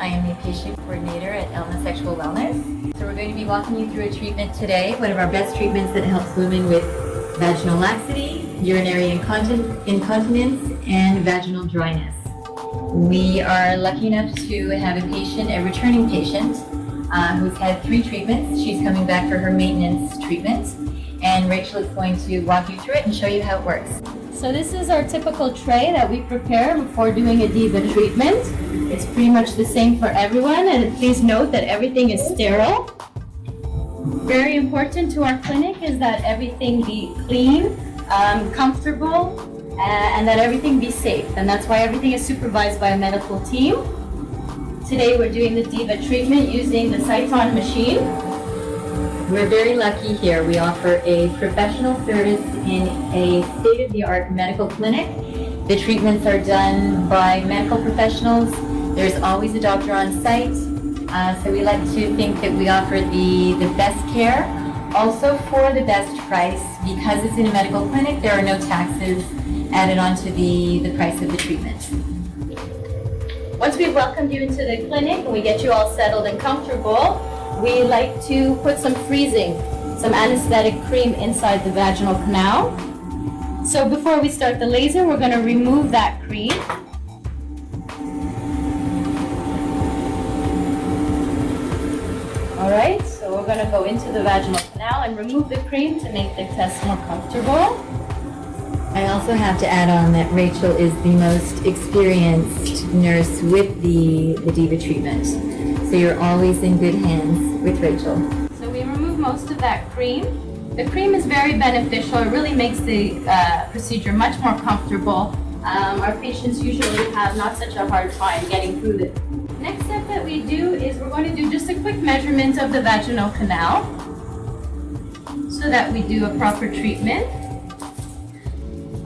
I am the patient coordinator at Elma Sexual Wellness. So we're going to be walking you through a treatment today, one of our best treatments that helps women with vaginal laxity, urinary incontinence, and vaginal dryness. We are lucky enough to have a returning patient, who's had 3 treatments. She's coming back for her maintenance treatment, and Rachel is going to walk you through it and show you how it works. So this is our typical tray that we prepare before doing a Diva treatment. It's pretty much the same for everyone, and please note that everything is sterile. Very important to our clinic is that everything be clean, comfortable, and that everything be safe. And that's why everything is supervised by a medical team. Today we're doing the Diva treatment using the Cyton machine. We're very lucky here. We offer a professional service in a state-of-the-art medical clinic. The treatments are done by medical professionals. There's always a doctor on site. So we like to think that we offer the best care, also for the best price. Because it's in a medical clinic, there are no taxes added onto the price of the treatment. Once we've welcomed you into the clinic and we get you all settled and comfortable, we like to put some anesthetic cream inside the vaginal canal. So before we start the laser, we're going to remove that cream. Alright, so we're going to go into the vaginal canal and remove the cream to make the test more comfortable. I also have to add on that Rachel is the most experienced nurse with the Diva treatment. So you're always in good hands with Rachel. So we remove most of that cream. The cream is very beneficial. It really makes the procedure much more comfortable. Our patients usually have not such a hard time getting through it. Next step that we do is we're going to do just a quick measurement of the vaginal canal so that we do a proper treatment.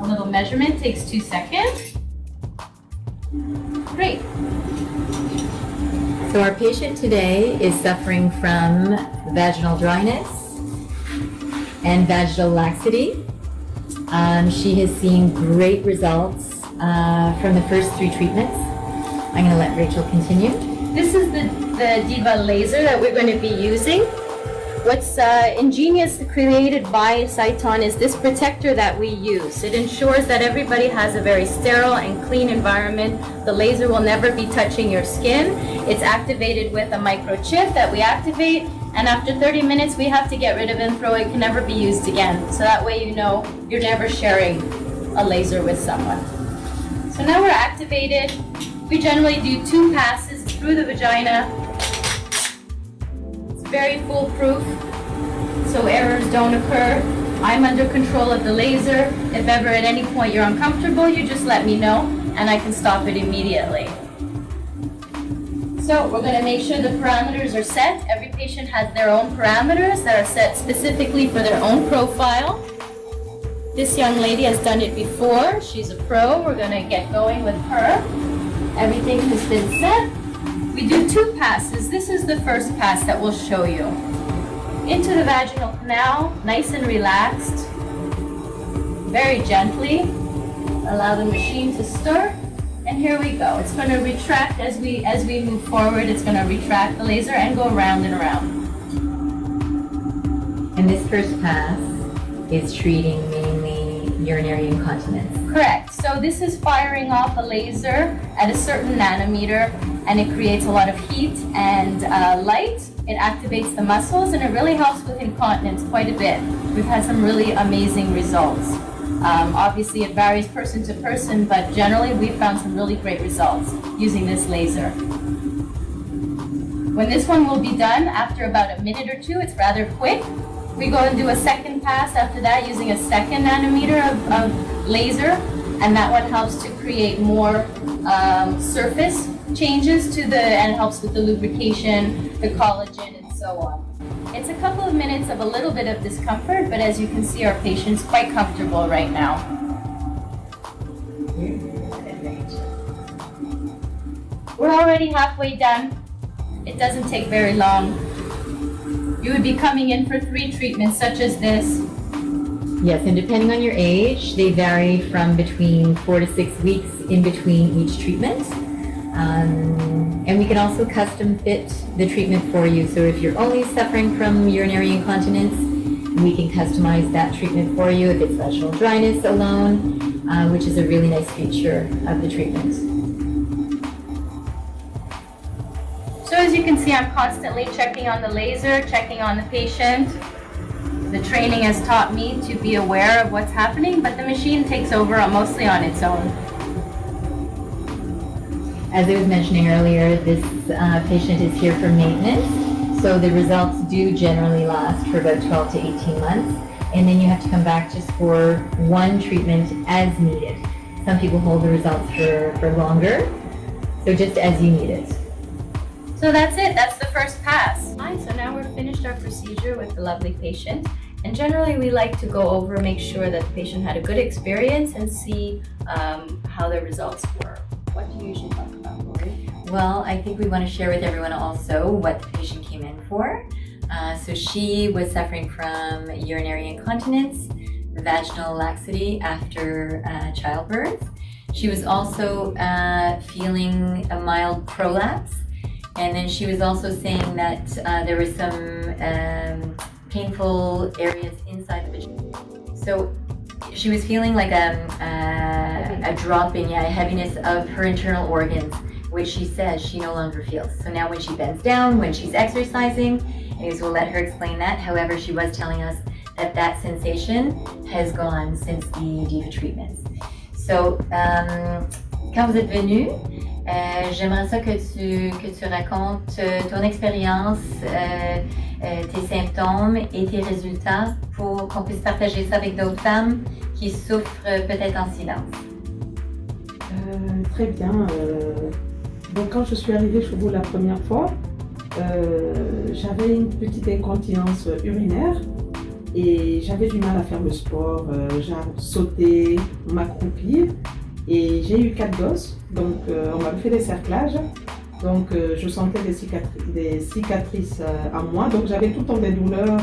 A little measurement takes 2 seconds. Great. So our patient today is suffering from vaginal dryness and vaginal laxity. She has seen great results from the first 3 treatments. I'm going to let Rachel continue. This is the Diva laser that we're going to be using. What's ingenious created by Cyton is this protector that we use. It ensures that everybody has a very sterile and clean environment. The laser will never be touching your skin. It's activated with a microchip that we activate, and after 30 minutes we have to get rid of it and throw it. It can never be used again. So that way you know you're never sharing a laser with someone. So now we're activated. We generally do 2 passes through the vagina. Very foolproof, so errors don't occur. I'm under control of the laser. If ever at any point you're uncomfortable, you just let me know and I can stop it immediately. So we're going to make sure the parameters are set. Every patient has their own parameters that are set specifically for their own profile. This young lady has done it before. She's a pro. We're going to get going with her. Everything has been set. We do 2 passes. This is the first pass that we'll show you. Into the vaginal canal, nice and relaxed. Very gently. Allow the machine to start. And here we go. It's going to retract as we move forward. It's going to retract the laser and go around and around. And this first pass is treating mainly urinary incontinence. Correct. So this is firing off a laser at a certain nanometer, and it creates a lot of heat and light. It activates the muscles, and it really helps with incontinence quite a bit. We've had some really amazing results. Obviously, it varies person to person, but generally we've found some really great results using this laser. When this one will be done, after about a minute or 2, it's rather quick. We go and do a second pass after that using a 2nd nanometer of laser, and that one helps to create more surface changes and helps with the lubrication, the collagen, and so on. It's a couple of minutes of a little bit of discomfort, but as you can see, our patient's quite comfortable right now. We're already halfway done. It doesn't take very long. You would be coming in for 3 treatments such as this. Yes, and depending on your age, they vary from between 4 to 6 weeks in between each treatment. And we can also custom fit the treatment for you. So if you're only suffering from urinary incontinence, we can customize that treatment for you if it's vaginal dryness alone, which is a really nice feature of the treatment. So as you can see, I'm constantly checking on the laser, checking on the patient. The training has taught me to be aware of what's happening, but the machine takes over mostly on its own. As I was mentioning earlier, this patient is here for maintenance, so the results do generally last for about 12 to 18 months, and then you have to come back just for one treatment as needed. Some people hold the results for longer, so just as you need it. So that's it, that's the first pass. Alright, so now we're finished our procedure with the lovely patient, and generally we like to go over, make sure that the patient had a good experience and see how their results were. What do you usually talk about, Lori? Well, I think we want to share with everyone also what the patient came in for. So she was suffering from urinary incontinence, vaginal laxity after childbirth. She was also feeling a mild prolapse, and then she was also saying that there were some painful areas inside the vagina. So she was feeling like a dropping, a heaviness of her internal organs, which she says she no longer feels. So now when she bends down, when she's exercising, anyways, we'll let her explain that. However, she was telling us that that sensation has gone since the Diva treatments. So, quand vous êtes venu, j'aimerais ça que tu racontes ton expérience, tes symptômes et tes résultats pour qu'on puisse partager ça avec d'autres femmes qui souffrent peut-être en silence. Très bien. Donc quand je suis arrivée chez vous la première fois, j'avais une petite incontinence urinaire et j'avais du mal à faire le sport, genre sauter, m'accroupir, et j'ai eu 4 gosses, donc on m'a fait des cerclages, donc je sentais des cicatrices à moi, donc j'avais tout le temps des douleurs,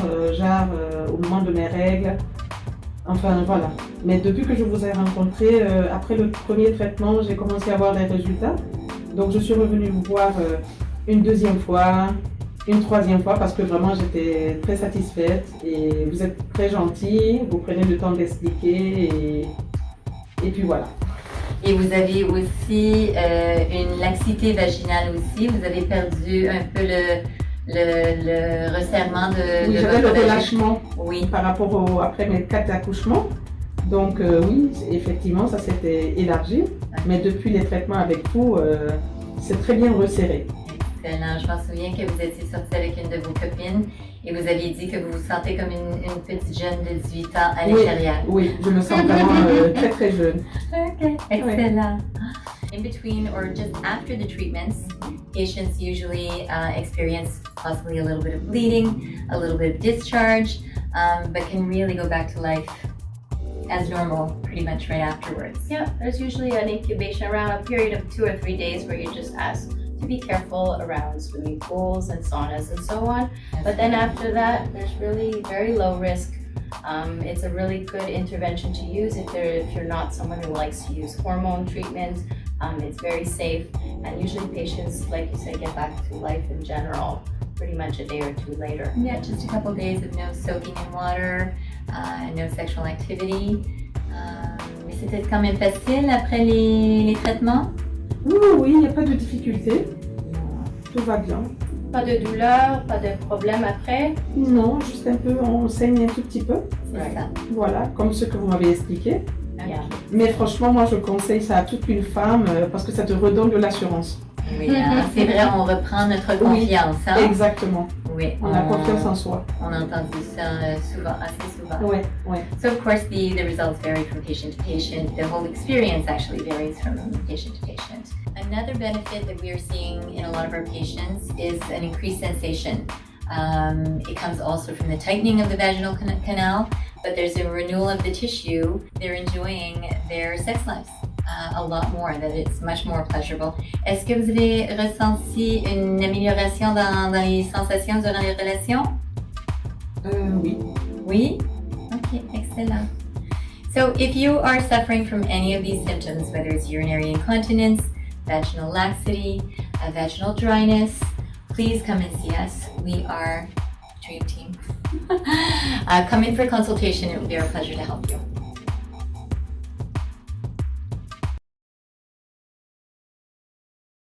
au moment de mes règles, enfin voilà. Mais depuis que je vous ai rencontré, après le premier traitement, j'ai commencé à avoir des résultats, donc je suis revenue vous voir une deuxième fois, une troisième fois, parce que vraiment j'étais très satisfaite et vous êtes très gentil, vous prenez le temps d'expliquer et puis voilà. Et vous avez aussi une laxité vaginale aussi, vous avez perdu un peu le resserrement de oui, j'avais le relâchement oui. Par rapport après mes 4 accouchements. Donc oui, effectivement, ça s'était élargi, mais depuis les traitements avec vous, c'est très bien resserré. Excellent. Je m'en souviens que vous étiez sortie avec une de vos copines et vous aviez dit que vous vous sentez comme une petite jeune de 18 ans à l'extérieur. Oui, je me sens vraiment très très jeune. Okay, excellent. In between or just after the treatments, patients usually experience possibly a little bit of bleeding, a little bit of discharge, but can really go back to life as normal pretty much right afterwards. Yeah, there's usually an incubation around a period of 2 or 3 days where you just ask to be careful around swimming pools and saunas and so on. But then after that, there's really very low risk. It's a really good intervention to use if you're not someone who likes to use hormone treatment. It's very safe, and usually patients, like you said, get back to life in general pretty much a day or 2 later. Yeah, just a couple of days of no soaking in water, no sexual activity. Mais c'était quand même facile après les traitements? Oui, il n'y a pas de difficulté. Tout va bien. Pas de douleur, pas de problème après? Non, juste un peu, on saigne un tout petit peu. C'est ça. Voilà, comme ce que vous m'avez expliqué. Yeah. Mais franchement, moi je conseille ça à toute une femme parce que ça te redonne de l'assurance. Oui, hein, c'est vrai, on reprend notre confiance. Oui, hein? exactement. Oui, on a confiance en soi. On a entendu ça souvent, assez souvent. Oui, oui. So of course the results vary from patient to patient. The whole experience actually varies from patient to patient. Another benefit that we are seeing in a lot of our patients is an increased sensation. It comes also from the tightening of the vaginal canal, but there's a renewal of the tissue. They're enjoying their sex lives a lot more, that it's much more pleasurable. Est-ce que vous avez ressenti une amélioration dans les sensations durant les relations? Oui. Oui? Okay, excellent. So if you are suffering from any of these symptoms, whether it's urinary incontinence, vaginal laxity, vaginal dryness, please come and see us. We are a dream team. Come in for a consultation. It will be our pleasure to help you.